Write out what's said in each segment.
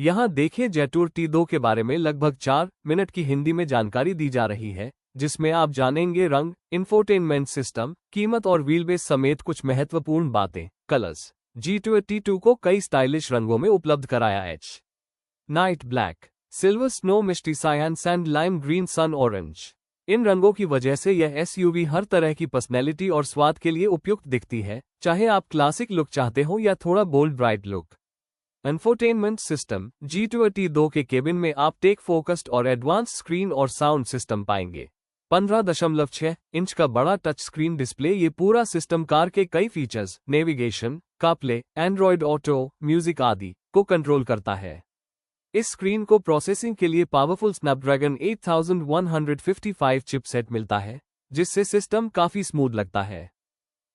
यहाँ देखें जेटूर T2 के बारे में लगभग 4 मिनट की हिंदी में जानकारी दी जा रही है, जिसमें आप जानेंगे रंग, इंफोटेनमेंट सिस्टम, कीमत और व्हीलबेस समेत कुछ महत्वपूर्ण बातें। कलर्स। जेटूर T2 को कई स्टाइलिश रंगों में उपलब्ध कराया है। नाइट ब्लैक, सिल्वर स्नो, मिस्टी सायन, सैंड लाइम ग्रीन, सन ऑरेंज। इन रंगों की वजह से यह एसयूवी हर तरह की पर्सनैलिटी और स्वाद के लिए उपयुक्त दिखती है, चाहे आप क्लासिक लुक चाहते हो या थोड़ा bold bright look. Infotainment system. Jetour T2 के केबिन में आप टेक फोकस्ड और एडवांस स्क्रीन और साउंड सिस्टम पाएंगे। 15.6 इंच का बड़ा टच स्क्रीन डिस्प्ले ये पूरा सिस्टम कार के कई features, navigation, CarPlay, Android auto, music आदि को कंट्रोल करता है। इस स्क्रीन को प्रोसेसिंग के लिए पावरफुल स्नैपड्रैगन 8155 चिपसेट मिलता है, जिससे सिस्टम काफी स्मूथ लगता है।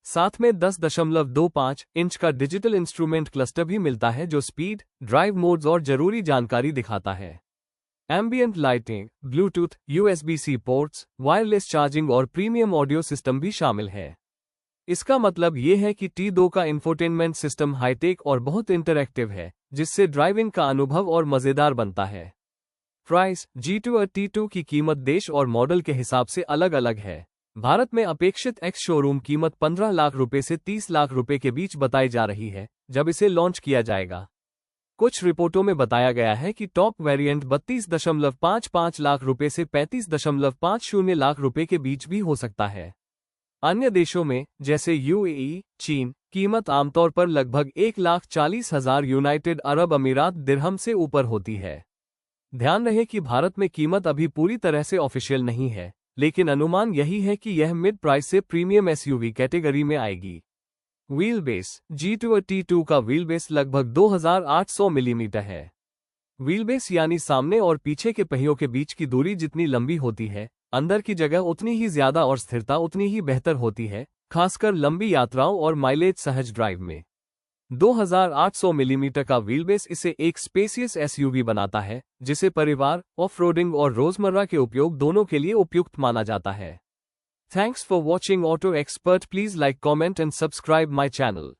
साथ में 10.25 इंच का डिजिटल इंस्ट्रूमेंट क्लस्टर भी मिलता है, जो स्पीड, ड्राइव मोड्स और जरूरी जानकारी दिखाता है। Ambient lighting, Bluetooth, USB-C ports, wireless charging और प्रीमियम ऑडियो सिस्टम भी शामिल है। इसका मतलब ये है कि T2 का इंफोटेनमेंट सिस्टम हाईटेक और बहुत इंटरैक्टिव है, जिससे ड्राइविंग का अनुभव और मजेदार बनता है। प्राइस। जेटूर T2 की कीमत देश और मॉडल के हिसाब से अलग अलग है। भारत में अपेक्षित एक्स शोरूम कीमत 15 लाख रुपए से 30 लाख रुपए के बीच बताई जा रही है, जब इसे लॉन्च किया जाएगा। कुछ रिपोर्टों में बताया गया है कि टॉप वेरिएंट 32.55 लाख रुपए से 35.50 लाख रुपए के बीच भी हो सकता है। अन्य देशों में, जैसे UAE, चीन, कीमत आमतौर पर लगभग 1,40,000 यूनाइटेड अरब अमीरात दिरहम से ऊपर होती है। ध्यान रहे कि भारत में कीमत अभी पूरी तरह से ऑफिशियल नहीं है, लेकिन अनुमान यही है कि यह मिड प्राइस से प्रीमियम एसयूवी कैटेगरी में आएगी। Wheel base. जेटूर T2 का व्हील बेस लगभग 2800 मिलीमीटर है। व्हील बेस यानी सामने और पीछे के पहियों के बीच की दूरी जितनी लंबी होती है, अंदर की जगह उतनी ही ज्यादा और स्थिरता उतनी ही बेहतर होती है, खासकर लंबी यात्राओं और माइलेज सहज ड्राइव में। 2800 मिलीमीटर का व्हीलबेस इसे एक स्पेसियस एसयूवी बनाता है, जिसे परिवार, ऑफ-रोडिंग और रोजमर्रा के उपयोग दोनों के लिए उपयुक्त माना जाता है। Thanks for watching auto expert. Please like, comment and subscribe my channel.